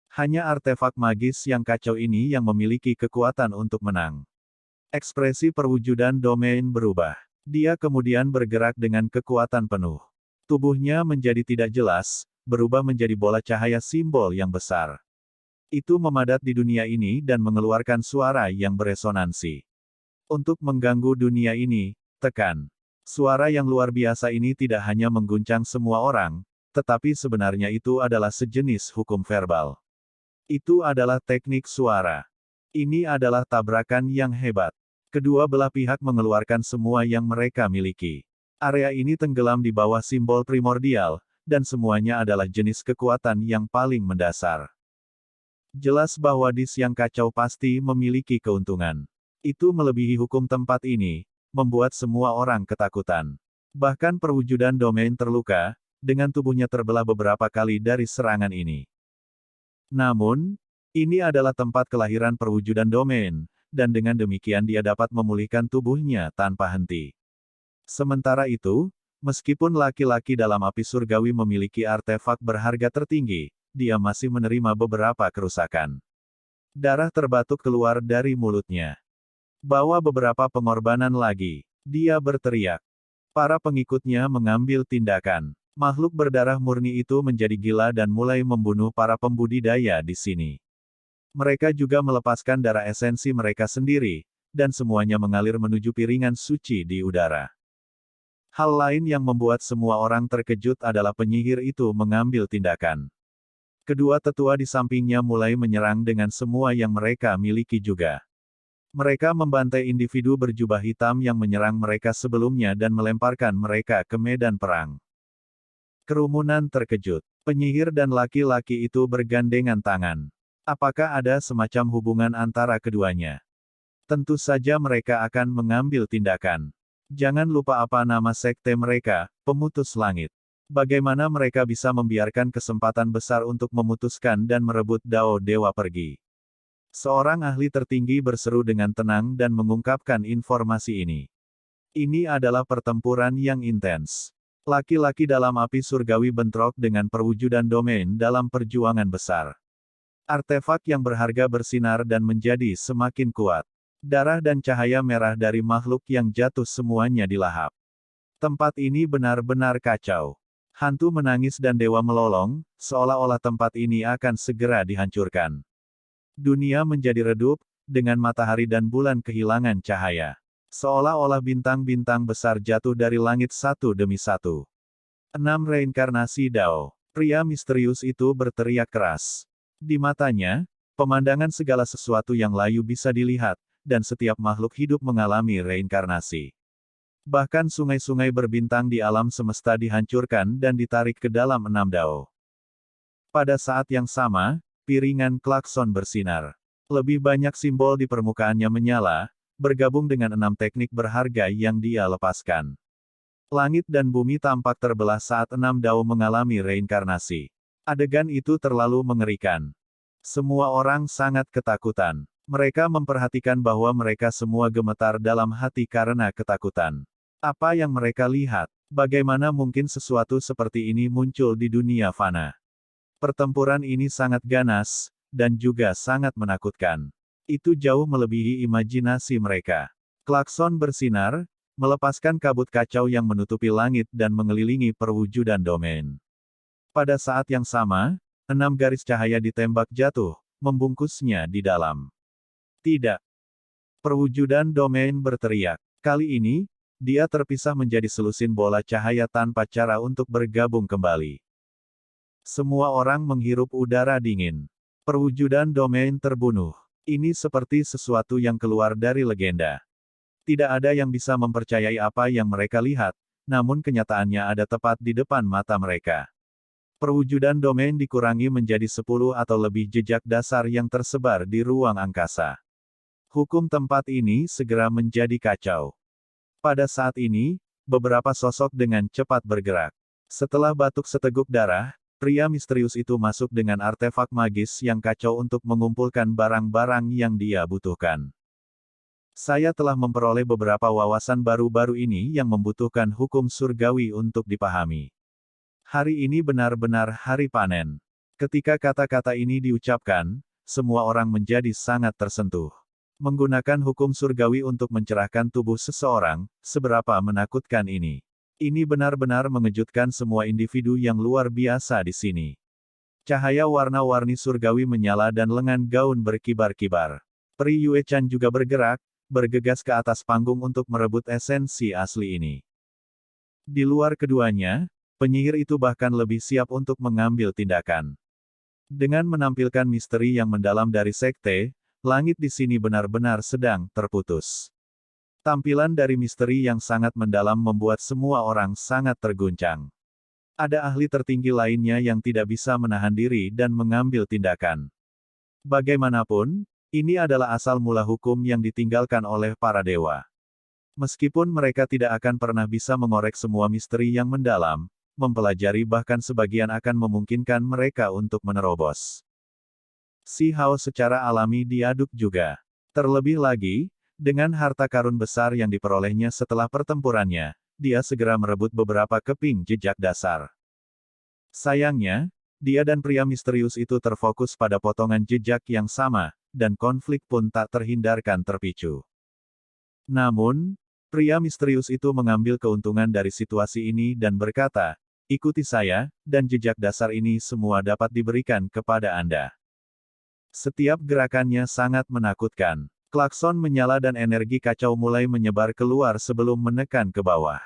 Hanya artefak magis yang kacau ini yang memiliki kekuatan untuk menang. Ekspresi perwujudan domain berubah. Dia kemudian bergerak dengan kekuatan penuh. Tubuhnya menjadi tidak jelas, berubah menjadi bola cahaya simbol yang besar. Itu memadat di dunia ini dan mengeluarkan suara yang beresonansi. Untuk mengganggu dunia ini, tekan. Suara yang luar biasa ini tidak hanya mengguncang semua orang, tetapi sebenarnya itu adalah sejenis hukum verbal. Itu adalah teknik suara. Ini adalah tabrakan yang hebat. Kedua belah pihak mengeluarkan semua yang mereka miliki. Area ini tenggelam di bawah simbol primordial, dan semuanya adalah jenis kekuatan yang paling mendasar. Jelas bahwa dis yang kacau pasti memiliki keuntungan. Itu melebihi hukum tempat ini, membuat semua orang ketakutan. Bahkan perwujudan domain terluka, dengan tubuhnya terbelah beberapa kali dari serangan ini. Namun, ini adalah tempat kelahiran perwujudan domain, dan dengan demikian dia dapat memulihkan tubuhnya tanpa henti. Sementara itu, meskipun laki-laki dalam api surgawi memiliki artefak berharga tertinggi, dia masih menerima beberapa kerusakan. Darah terbatuk keluar dari mulutnya. Bawa beberapa pengorbanan lagi, dia berteriak. Para pengikutnya mengambil tindakan. Makhluk berdarah murni itu menjadi gila dan mulai membunuh para pembudidaya di sini. Mereka juga melepaskan darah esensi mereka sendiri, dan semuanya mengalir menuju piringan suci di udara. Hal lain yang membuat semua orang terkejut adalah penyihir itu mengambil tindakan. Kedua tetua di sampingnya mulai menyerang dengan semua yang mereka miliki juga. Mereka membantai individu berjubah hitam yang menyerang mereka sebelumnya dan melemparkan mereka ke medan perang. Kerumunan terkejut. Penyihir dan laki-laki itu bergandengan tangan. Apakah ada semacam hubungan antara keduanya? Tentu saja mereka akan mengambil tindakan. Jangan lupa apa nama sekte mereka, Pemutus Langit. Bagaimana mereka bisa membiarkan kesempatan besar untuk memutuskan dan merebut Dao Dewa pergi? Seorang ahli tertinggi berseru dengan tenang dan mengungkapkan informasi ini. Ini adalah pertempuran yang intens. Laki-laki dalam api surgawi bentrok dengan perwujudan domain dalam perjuangan besar. Artefak yang berharga bersinar dan menjadi semakin kuat. Darah dan cahaya merah dari makhluk yang jatuh semuanya dilahap. Tempat ini benar-benar kacau. Hantu menangis dan dewa melolong, seolah-olah tempat ini akan segera dihancurkan. Dunia menjadi redup, dengan matahari dan bulan kehilangan cahaya. Seolah-olah bintang-bintang besar jatuh dari langit satu demi satu. 6 reinkarnasi Dao. Pria misterius itu berteriak keras. Di matanya, pemandangan segala sesuatu yang layu bisa dilihat, dan setiap makhluk hidup mengalami reinkarnasi. Bahkan sungai-sungai berbintang di alam semesta dihancurkan dan ditarik ke dalam 6 Dao. Pada saat yang sama, piringan klakson bersinar. Lebih banyak simbol di permukaannya menyala, bergabung dengan 6 teknik berharga yang dia lepaskan. Langit dan bumi tampak terbelah saat 6 Dao mengalami reinkarnasi. Adegan itu terlalu mengerikan. Semua orang sangat ketakutan. Mereka memperhatikan bahwa mereka semua gemetar dalam hati karena ketakutan. Apa yang mereka lihat? Bagaimana mungkin sesuatu seperti ini muncul di dunia fana? Pertempuran ini sangat ganas, dan juga sangat menakutkan. Itu jauh melebihi imajinasi mereka. Klakson bersinar, melepaskan kabut kacau yang menutupi langit dan mengelilingi perwujudan domain. Pada saat yang sama, 6 garis cahaya ditembak jatuh, membungkusnya di dalam. Tidak. Perwujudan domain berteriak. Kali ini, dia terpisah menjadi selusin bola cahaya tanpa cara untuk bergabung kembali. Semua orang menghirup udara dingin. Perwujudan domain terbunuh. Ini seperti sesuatu yang keluar dari legenda. Tidak ada yang bisa mempercayai apa yang mereka lihat, namun kenyataannya ada tepat di depan mata mereka. Perwujudan domain dikurangi menjadi 10 atau lebih jejak dasar yang tersebar di ruang angkasa. Hukum tempat ini segera menjadi kacau. Pada saat ini, beberapa sosok dengan cepat bergerak. Setelah batuk seteguk darah, pria misterius itu masuk dengan artefak magis yang kacau untuk mengumpulkan barang-barang yang dia butuhkan. Saya telah memperoleh beberapa wawasan baru-baru ini yang membutuhkan hukum surgawi untuk dipahami. Hari ini benar-benar hari panen. Ketika kata-kata ini diucapkan, semua orang menjadi sangat tersentuh. Menggunakan hukum surgawi untuk mencerahkan tubuh seseorang, seberapa menakutkan ini. Ini benar-benar mengejutkan semua individu yang luar biasa di sini. Cahaya warna-warni surgawi menyala dan lengan gaun berkibar-kibar. Pri Yue Chan juga bergerak, bergegas ke atas panggung untuk merebut esensi asli ini. Di luar keduanya, penyihir itu bahkan lebih siap untuk mengambil tindakan. Dengan menampilkan misteri yang mendalam dari sekte, langit di sini benar-benar sedang terputus. Tampilan dari misteri yang sangat mendalam membuat semua orang sangat terguncang. Ada ahli tertinggi lainnya yang tidak bisa menahan diri dan mengambil tindakan. Bagaimanapun, ini adalah asal mula hukum yang ditinggalkan oleh para dewa. Meskipun mereka tidak akan pernah bisa mengorek semua misteri yang mendalam, mempelajari bahkan sebagian akan memungkinkan mereka untuk menerobos. Si Hao secara alami diaduk juga. Terlebih lagi, dengan harta karun besar yang diperolehnya setelah pertempurannya, dia segera merebut beberapa keping jejak dasar. Sayangnya, dia dan pria misterius itu terfokus pada potongan jejak yang sama, dan konflik pun tak terhindarkan terpicu. Namun, pria misterius itu mengambil keuntungan dari situasi ini dan berkata, "Ikuti saya, dan jejak dasar ini semua dapat diberikan kepada Anda." Setiap gerakannya sangat menakutkan. Klakson menyala dan energi kacau mulai menyebar keluar sebelum menekan ke bawah.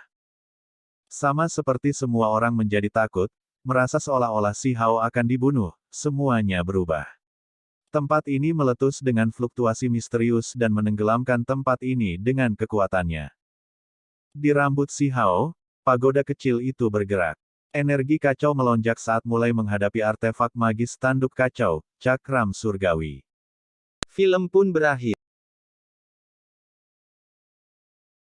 Sama seperti semua orang menjadi takut, merasa seolah-olah Si Hao akan dibunuh, semuanya berubah. Tempat ini meletus dengan fluktuasi misterius dan menenggelamkan tempat ini dengan kekuatannya. Di rambut Si Hao, pagoda kecil itu bergerak. Energi kacau melonjak saat mulai menghadapi artefak magis tanduk kacau, cakram surgawi. Film pun berakhir.